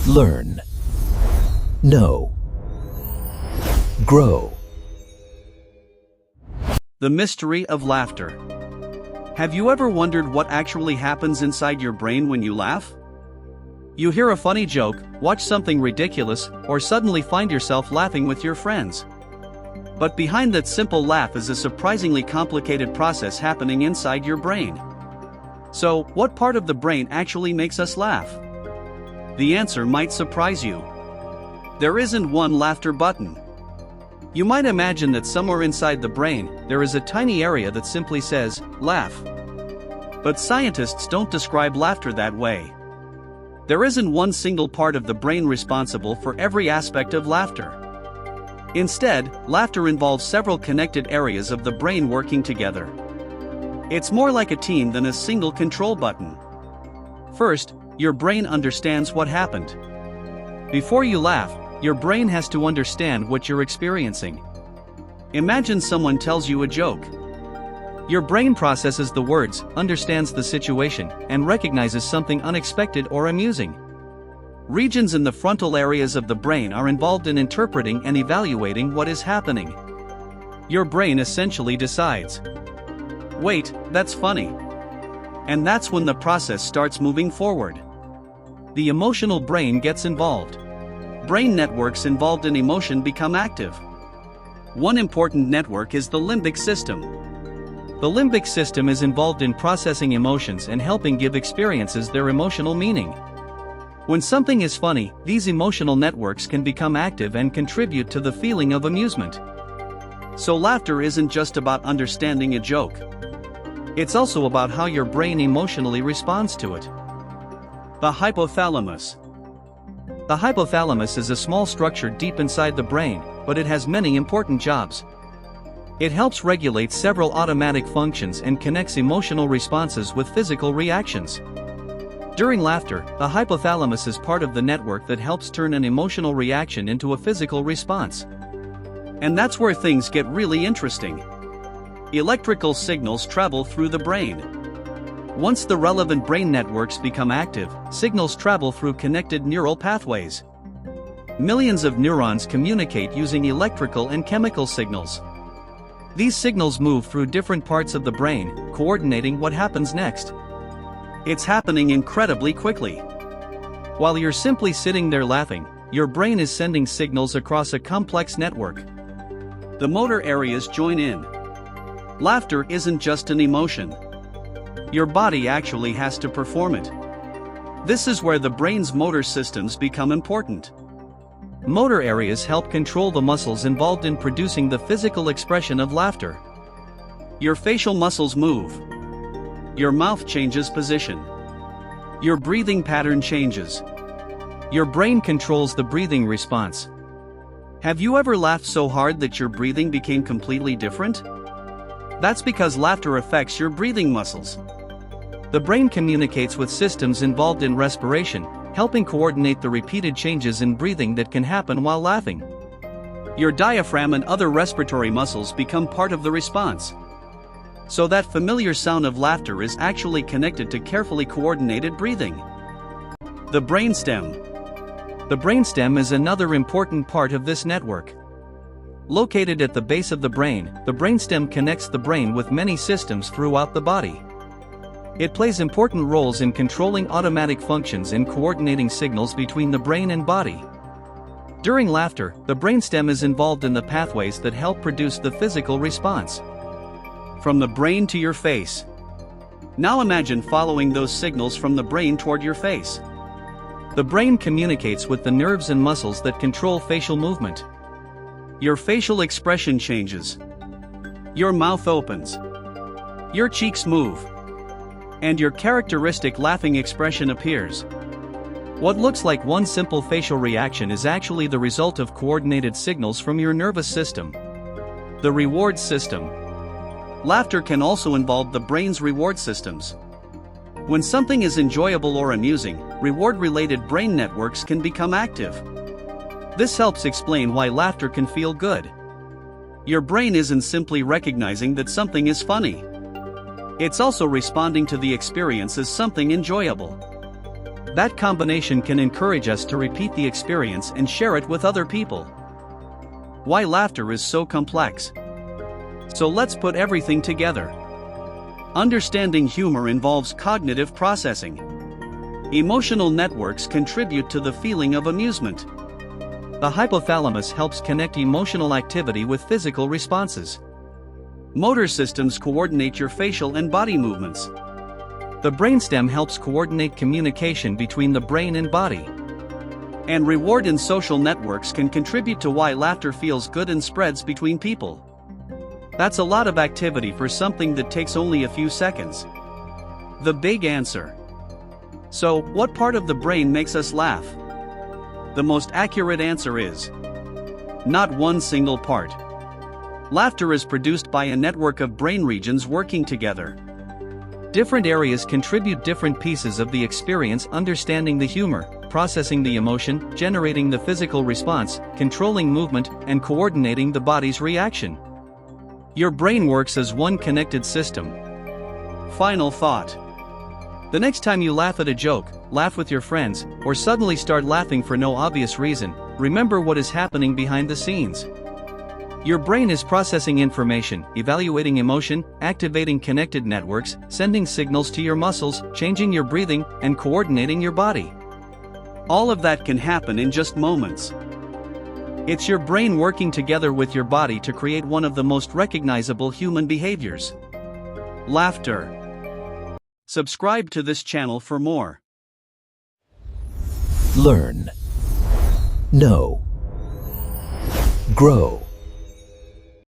Learn. Know. Grow. The mystery of laughter. Have you ever wondered what actually happens inside your brain when you laugh? You hear a funny joke, watch something ridiculous, or suddenly find yourself laughing with your friends. But behind that simple laugh is a surprisingly complicated process happening inside your brain. So, what part of the brain actually makes us laugh? The answer might surprise you. There isn't one laughter button. You might imagine that somewhere inside the brain, there is a tiny area that simply says, laugh. But scientists don't describe laughter that way. There isn't one single part of the brain responsible for every aspect of laughter. Instead, laughter involves several connected areas of the brain working together. It's more like a team than a single control button. First, your brain understands what happened. Before you laugh, your brain has to understand what you're experiencing. Imagine someone tells you a joke. Your brain processes the words, understands the situation, and recognizes something unexpected or amusing. Regions in the frontal areas of the brain are involved in interpreting and evaluating what is happening. Your brain essentially decides, wait, that's funny. And that's when the process starts moving forward. The emotional brain gets involved. Brain networks involved in emotion become active. One important network is the limbic system. The limbic system is involved in processing emotions and helping give experiences their emotional meaning. When something is funny, these emotional networks can become active and contribute to the feeling of amusement. So laughter isn't just about understanding a joke. It's also about how your brain emotionally responds to it. The hypothalamus. The hypothalamus is a small structure deep inside the brain, but it has many important jobs. It helps regulate several automatic functions and connects emotional responses with physical reactions. During laughter, the hypothalamus is part of the network that helps turn an emotional reaction into a physical response. And that's where things get really interesting. Electrical signals travel through the brain. Once the relevant brain networks become active, signals travel through connected neural pathways. Millions of neurons communicate using electrical and chemical signals. These signals move through different parts of the brain, coordinating what happens next. It's happening incredibly quickly. While you're simply sitting there laughing, your brain is sending signals across a complex network. The motor areas join in. Laughter isn't just an emotion. Your body actually has to perform it. This is where the brain's motor systems become important. Motor areas help control the muscles involved in producing the physical expression of laughter. Your facial muscles move. Your mouth changes position. Your breathing pattern changes. Your brain controls the breathing response. Have you ever laughed so hard that your breathing became completely different? That's because laughter affects your breathing muscles. The brain communicates with systems involved in respiration, helping coordinate the repeated changes in breathing that can happen while laughing. Your diaphragm and other respiratory muscles become part of the response. So that familiar sound of laughter is actually connected to carefully coordinated breathing. The brainstem. The brainstem is another important part of this network. Located at the base of the brainstem connects the brain with many systems throughout the body. It plays important roles in controlling automatic functions and coordinating signals between the brain and body. During laughter, the brainstem is involved in the pathways that help produce the physical response. From the brain to your face. Now imagine following those signals from the brain toward your face. The brain communicates with the nerves and muscles that control facial movement. Your facial expression changes. Your mouth opens. Your cheeks move. And your characteristic laughing expression appears. What looks like one simple facial reaction is actually the result of coordinated signals from your nervous system. The reward system. Laughter can also involve the brain's reward systems. When something is enjoyable or amusing, reward-related brain networks can become active. This helps explain why laughter can feel good. Your brain isn't simply recognizing that something is funny. It's also responding to the experience as something enjoyable. That combination can encourage us to repeat the experience and share it with other people. Why laughter is so complex. So let's put everything together. Understanding humor involves cognitive processing. Emotional networks contribute to the feeling of amusement. The hypothalamus helps connect emotional activity with physical responses. Motor systems coordinate your facial and body movements. The brainstem helps coordinate communication between the brain and body. And reward in social networks can contribute to why laughter feels good and spreads between people. That's a lot of activity for something that takes only a few seconds. The big answer. So, what part of the brain makes us laugh? The most accurate answer is not one single part. Laughter is produced by a network of brain regions working together. Different areas contribute different pieces of the experience: understanding the humor, processing the emotion, generating the physical response, controlling movement, and coordinating the body's reaction. Your brain works as one connected system. Final thought. The next time you laugh at a joke, laugh with your friends, or suddenly start laughing for no obvious reason, remember what is happening behind the scenes. Your brain is processing information, evaluating emotion, activating connected networks, sending signals to your muscles, changing your breathing, and coordinating your body. All of that can happen in just moments. It's your brain working together with your body to create one of the most recognizable human behaviors: laughter. Subscribe to this channel for more. Learn. Know. Grow.